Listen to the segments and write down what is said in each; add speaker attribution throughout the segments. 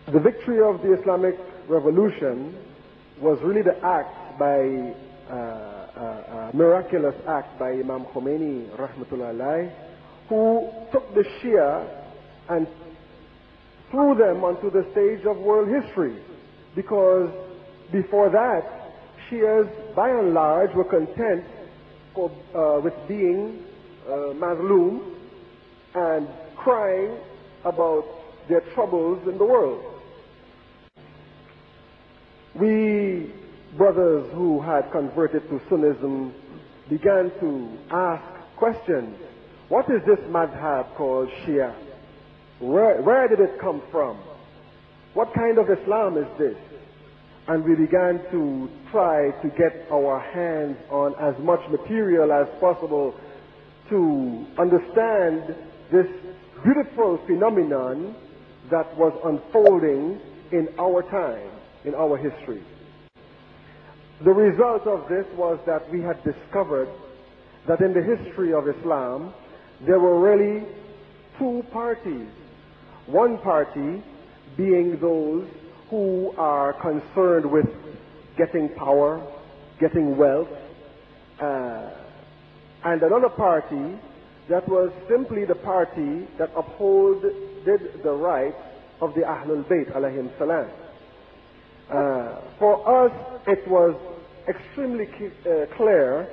Speaker 1: The victory of the Islamic Revolution was really the act by, miraculous act by Imam Khomeini, rahmatullah alayh, who took the Shia and threw them onto the stage of world history. Because before that, Shias, by and large, were content with being mazloom and crying about their troubles in the world. We brothers who had converted to Sunnism began to ask questions. What is this madhab called Shia? Where did it come from? What kind of Islam is this? And we began to try to get our hands on as much material as possible to understand this beautiful phenomenon that was unfolding in our time, in our history. The result of this was that we had discovered that in the history of Islam, there were really two parties. One party being those who are concerned with getting power, getting wealth, and another party that was simply the party that upholded the rights of the Ahlul Bayt alayhim salam. For us, it was extremely clear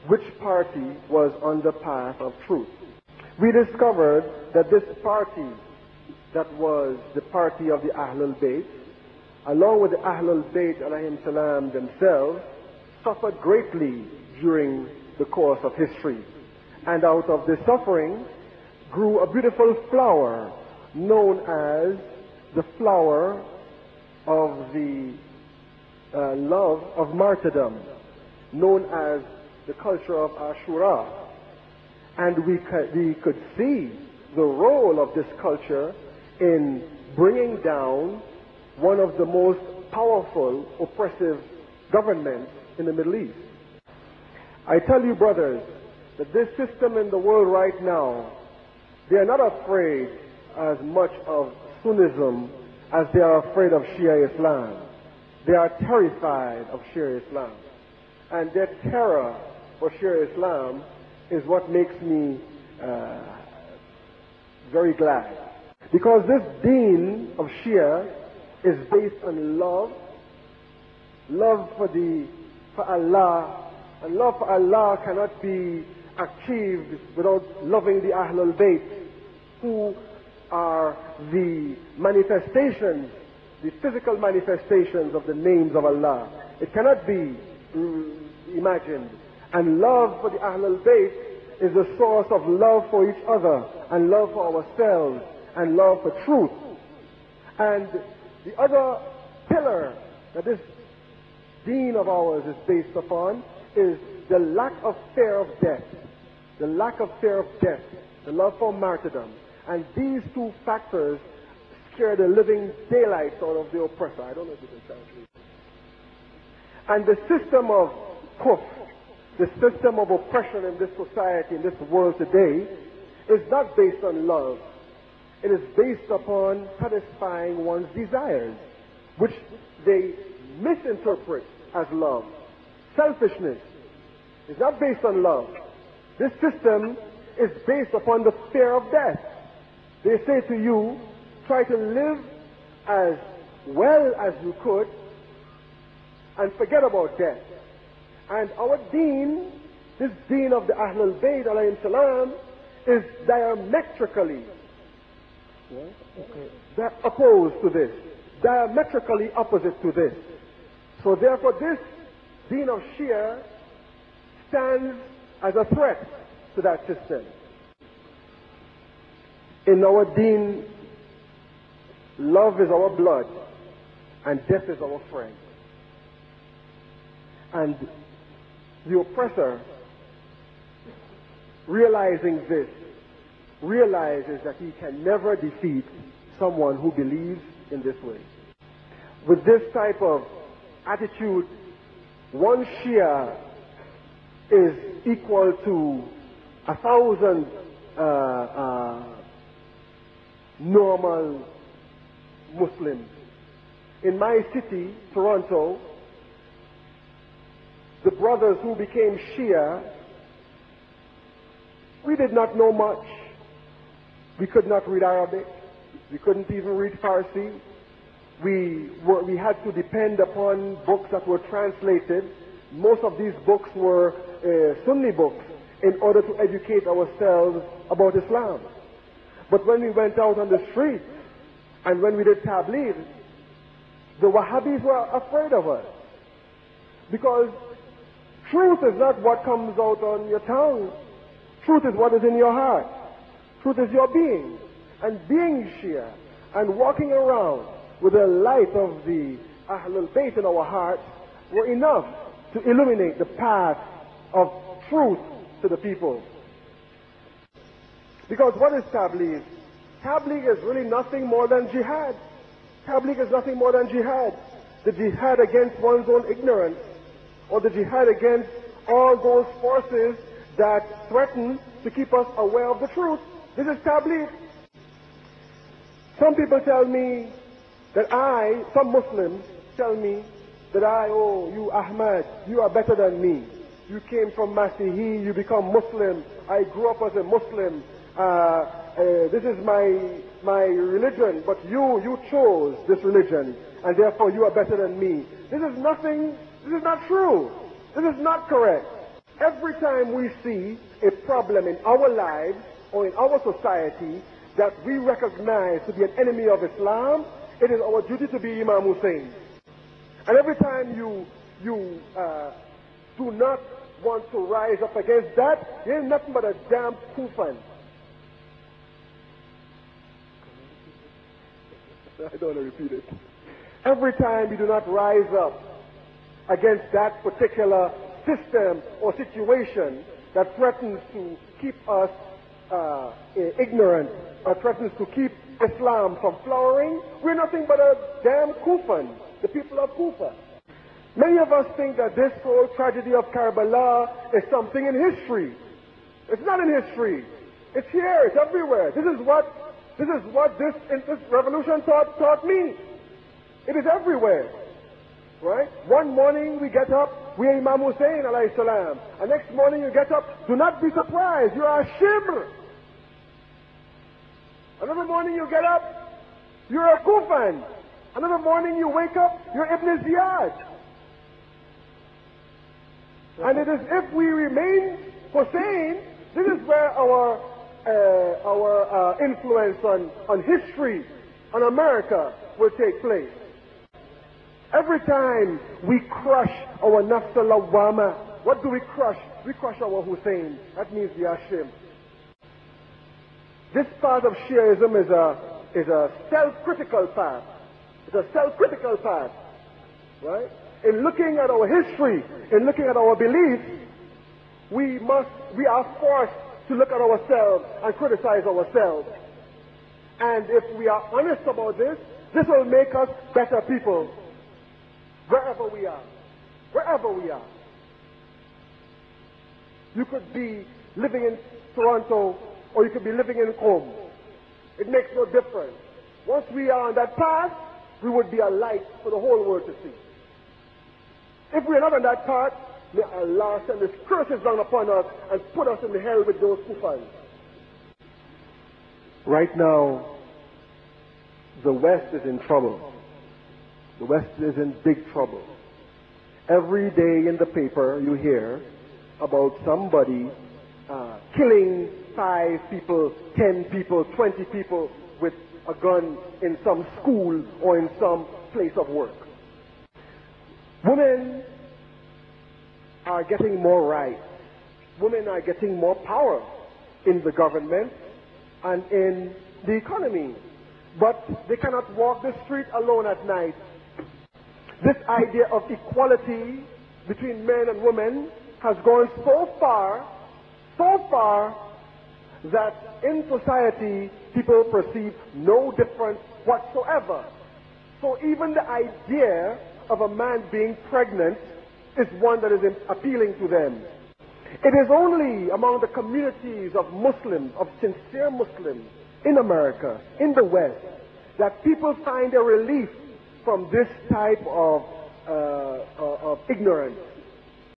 Speaker 1: which party was on the path of truth. We discovered that this party, that was the party of the Ahlul Bayt, along with the Ahlul Bayt alayhim salam themselves, suffered greatly during the course of history. And out of this suffering grew a beautiful flower known as the flower of the love of martyrdom, known as the culture of Ashura. And we could see the role of this culture in bringing down one of the most powerful, oppressive governments in the Middle East. I tell you, brothers, that this system in the world right now, they are not afraid as much of Sunnism as they are afraid of Shia Islam. They are terrified of Shia Islam. And their terror for Shia Islam is what makes me very glad. Because this deen of Shia is based on love for Allah, and love for Allah cannot be achieved without loving the Ahlul Bayt, who are the manifestations, the physical manifestations of the names of Allah. It cannot be imagined. And love for the Ahlul Bayt is the source of love for each other, and love for ourselves, and love for truth. And the other pillar that this deen of ours is based upon is the lack of fear of death. The lack of fear of death, the love for martyrdom. And these two factors scare the living daylights out of the oppressor. I don't know if you can translate. And the system of kufr, the system of oppression in this society, in this world today, is not based on love. It is based upon satisfying one's desires, which they misinterpret as love. Selfishness is not based on love. This system is based upon the fear of death. They say to you, try to live as well as you could and forget about death. And our deen, this deen of the Ahlul Bayt alayhim salam, is diametrically opposed to this, diametrically opposite to this. So therefore this deen of Shia stands as a threat to that system. In our deen, love is our blood and death is our friend. And the oppressor, realizing this, realizes that he can never defeat someone who believes in this way. With this type of attitude, one Shia is equal to 1,000 normal Muslims in my city, Toronto, the brothers who became Shia, we did not know much. We could not read Arabic. We couldn't even read Farsi. We had to depend upon books that were translated. Most of these books were Sunni books in order to educate ourselves about Islam. But when we went out on the street and when we did Tabligh, the Wahhabis were afraid of us. Because truth is not what comes out on your tongue. Truth is what is in your heart. Truth is your being. And being Shia and walking around with the light of the Ahlul Bayt in our hearts were enough to illuminate the path of truth to the people. Because what is Tabligh? Tabligh is really nothing more than jihad. Tabligh is nothing more than jihad. The jihad against one's own ignorance, or the jihad against all those forces that threaten to keep us aware of the truth. This is Tabligh. Some people tell me that some Muslims tell me that oh, you Ahmad, you are better than me. You came from Masihi, you become Muslim. I grew up as a Muslim. This is my religion, but you chose this religion, and therefore you are better than me. This is not true. This is not correct. Every time we see a problem in our lives or in our society that we recognize to be an enemy of Islam, it is our duty to be Imam Hussein. And every time you do not want to rise up against that, you're nothing but a damn kufan. I don't want to repeat it. Every time you do not rise up against that particular system or situation that threatens to keep us ignorant, or threatens to keep Islam from flowering, we're nothing but a damn Kufan, the people of Kufa. Many of us think that this whole tragedy of Karbala is something in history. It's not in history. It's here. It's everywhere. This is what this revolution taught me. It is everywhere. Right? One morning we get up, we are Imam Hussein alayhi salam. And next morning you get up, do not be surprised, you are a Shibr. Another morning you get up, you're a Kufan. Another morning you wake up, you're Ibn Ziyad. And it is if we remain Hussein, this is where our influence on history, on America, will take place. Every time we crush our Nafs al-Lawwama, what do we crush? We crush our Hussein. That means the Hashim. This path of Shiaism is a self-critical path. It's a self-critical path. Right? In looking at our history, in looking at our beliefs, we are forced to look at ourselves and criticize ourselves. And if we are honest about this will make us better people. Wherever we are. Wherever we are. You could be living in Toronto or you could be living in Qom. It makes no difference. Once we are on that path, we would be a light for the whole world to see. If we are not on that path, may Allah send His curses down upon us and put us in the hell with those kufans. Right now, the West is in trouble. The West is in big trouble. Every day in the paper you hear about somebody killing 5 people, 10 people, 20 people with a gun in some school or in some place of work. Women are getting more rights. Women are getting more power in the government and in the economy. But they cannot walk the street alone at night. This idea of equality between men and women has gone so far that in society people perceive no difference whatsoever. So even the idea of a man being pregnant is one that is appealing to them. It is only among the communities of Muslims, of sincere Muslims in America, in the West, that people find a relief from this type of ignorance.